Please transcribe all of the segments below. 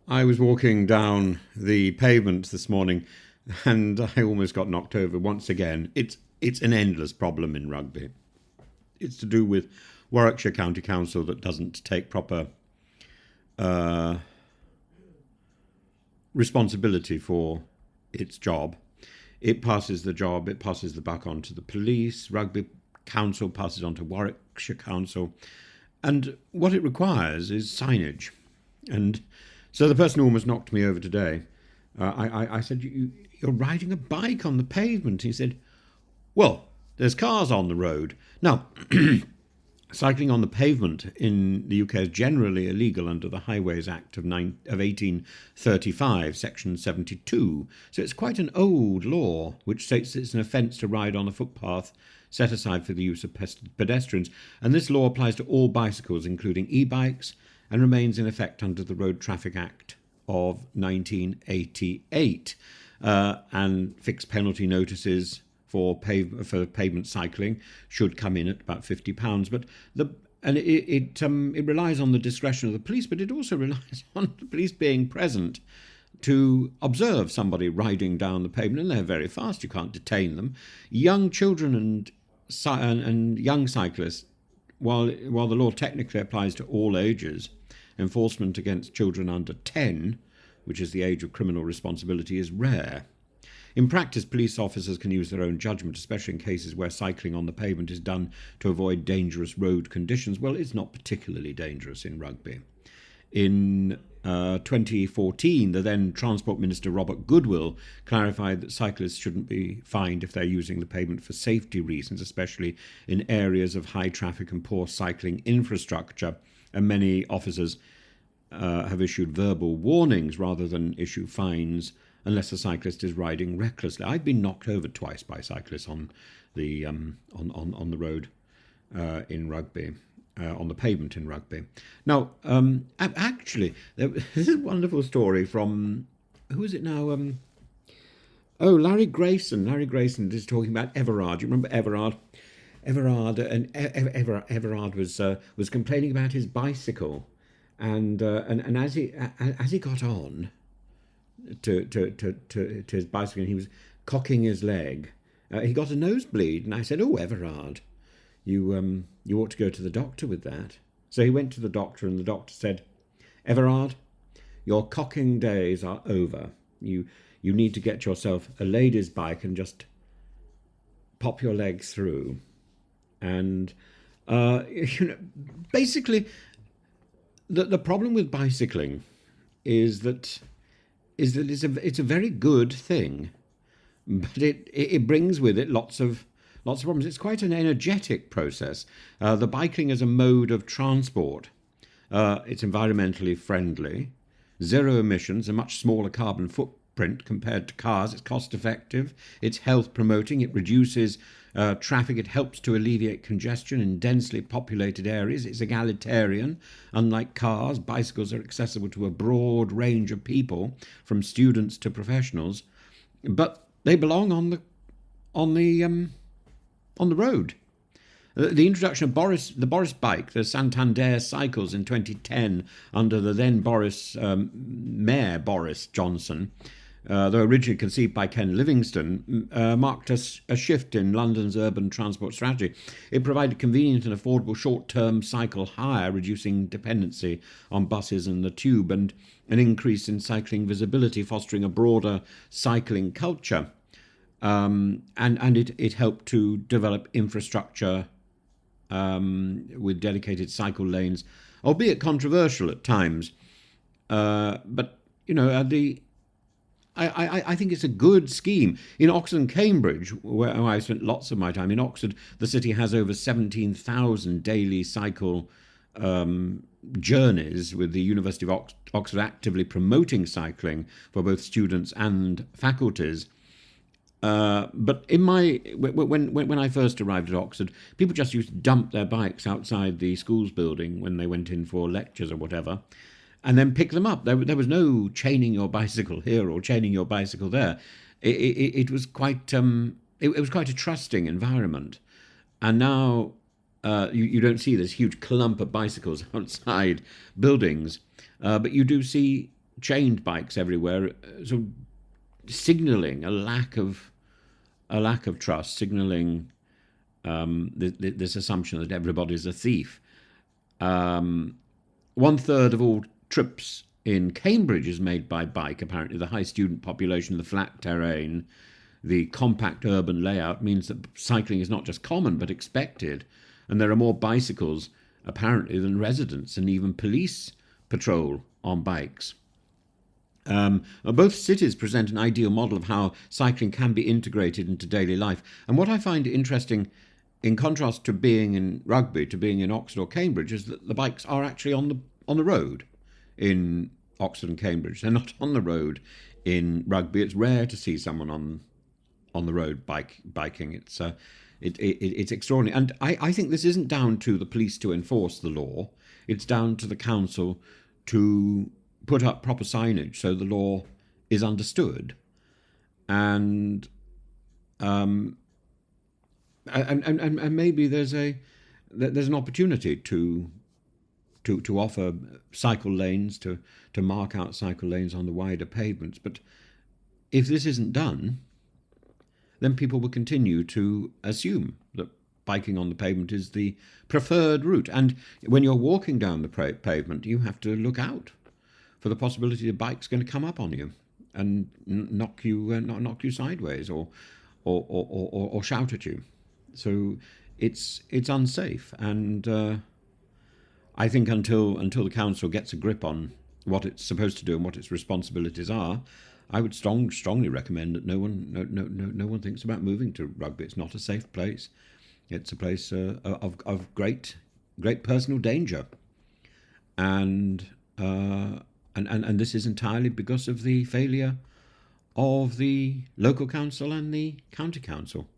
I was walking down the pavement this morning and I almost got knocked over once again. It's an endless problem in Rugby. It's to do with Warwickshire County Council that doesn't take proper uh, responsibility for its job. It passes the job, it passes the buck on to the police. Rugby Council passes on to Warwickshire Council. And what it requires is signage. And so the person who almost knocked me over today, I said, You're riding a bike on the pavement. He said, well, there's cars on the road. Now, cycling on the pavement in the UK is generally illegal under the Highways Act of 1835, Section 72. So it's quite an old law which states it's an offence to ride on a footpath set aside for the use of pedestrians. And this law applies to all bicycles, including e-bikes, and remains in effect under the Road Traffic Act of 1988. And fixed penalty notices for pavement cycling should come in at about £50. But it relies on the discretion of the police, but it also relies on the police being present to observe somebody riding down the pavement, and they're very fast. You can't detain them. Young children and young cyclists, while the law technically applies to all ages, enforcement against children under 10, which is the age of criminal responsibility, is rare. In practice, police officers can use their own judgment, especially in cases where cycling on the pavement is done to avoid dangerous road conditions. Well, it's not particularly dangerous in Rugby. In 2014, the then Transport Minister Robert Goodwill clarified that cyclists shouldn't be fined if they're using the pavement for safety reasons, especially in areas of high traffic and poor cycling infrastructure. And many officers have issued verbal warnings rather than issue fines unless a cyclist is riding recklessly. I've been knocked over twice by cyclists on the road in Rugby. On the pavement in Rugby. Now, actually, this is a wonderful story from, who is it now? Larry Grayson. Larry Grayson is talking about Everard. You remember Everard? Everard was complaining about his bicycle, and as he got on to his bicycle, and he was cocking his leg, he got a nosebleed, and I said, "Oh, Everard, you ought to go to the doctor with that." So he went to the doctor, and the doctor said, "Everard, your cocking days are over. You need to get yourself a lady's bike and just pop your legs through." And basically, the problem with bicycling is that it's a very good thing, but it brings with it lots of problems. It's quite an energetic process. The biking is a mode of transport. It's environmentally friendly, zero emissions, a much smaller carbon footprint compared to cars. It's cost effective. It's health promoting. It reduces traffic. It helps to alleviate congestion in densely populated areas. It's egalitarian. Unlike cars, bicycles are accessible to a broad range of people, from students to professionals. But they belong on the road. The introduction of the Boris bike, the Santander cycles in 2010 under the then Mayor Boris Johnson, though originally conceived by Ken Livingstone, marked a shift in London's urban transport strategy. It provided convenient and affordable short-term cycle hire, reducing dependency on buses and the tube, and an increase in cycling visibility, fostering a broader cycling culture. And it helped to develop infrastructure with dedicated cycle lanes, albeit controversial at times. But I think it's a good scheme. In Oxford and Cambridge, where I spent lots of my time, in Oxford, the city has over 17,000 daily cycle journeys, with the University of Oxford actively promoting cycling for both students and faculties. But when I first arrived at Oxford, people just used to dump their bikes outside the school's building when they went in for lectures or whatever, and then pick them up. There was no chaining your bicycle here or chaining your bicycle there. It was quite it was quite a trusting environment. And now you don't see this huge clump of bicycles outside buildings, but you do see chained bikes everywhere, sort of signalling a lack of trust, signalling this assumption that everybody's a thief. 1/3 of all trips in Cambridge is made by bike. Apparently, the high student population, the flat terrain, the compact urban layout means that cycling is not just common but expected, and there are more bicycles apparently than residents, and even police patrol on bikes. Both cities present an ideal model of how cycling can be integrated into daily life. And what I find interesting, in contrast to being in Rugby, to being in Oxford or Cambridge, is that the bikes are actually on the road in Oxford and Cambridge. They're not on the road in Rugby. It's rare to see someone on the road biking. It's extraordinary, and I think this isn't down to the police to enforce the law. It's down to the council to put up proper signage so the law is understood, and maybe there's an opportunity to offer cycle lanes, to mark out cycle lanes on the wider pavements. But if this isn't done, then people will continue to assume that biking on the pavement is the preferred route. And when you're walking down the pavement, you have to look out for the possibility a bike's going to come up on you and knock you sideways or shout at you. So it's unsafe, and I think until the council gets a grip on what it's supposed to do and what its responsibilities are, I would strongly recommend that no one thinks about moving to Rugby. It's not a safe place. It's a place of great personal danger, and this is entirely because of the failure of the local council and the county council,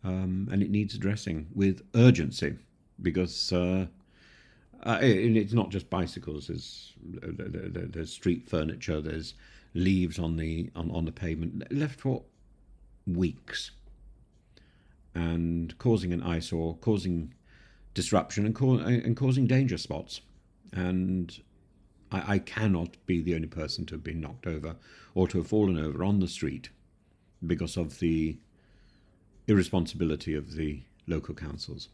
and it needs addressing with urgency, because it's not just bicycles. There's street furniture. There's leaves on the pavement left for weeks, and causing an eyesore, causing disruption, and causing danger spots. And I cannot be the only person to have been knocked over or to have fallen over on the street because of the irresponsibility of the local councils.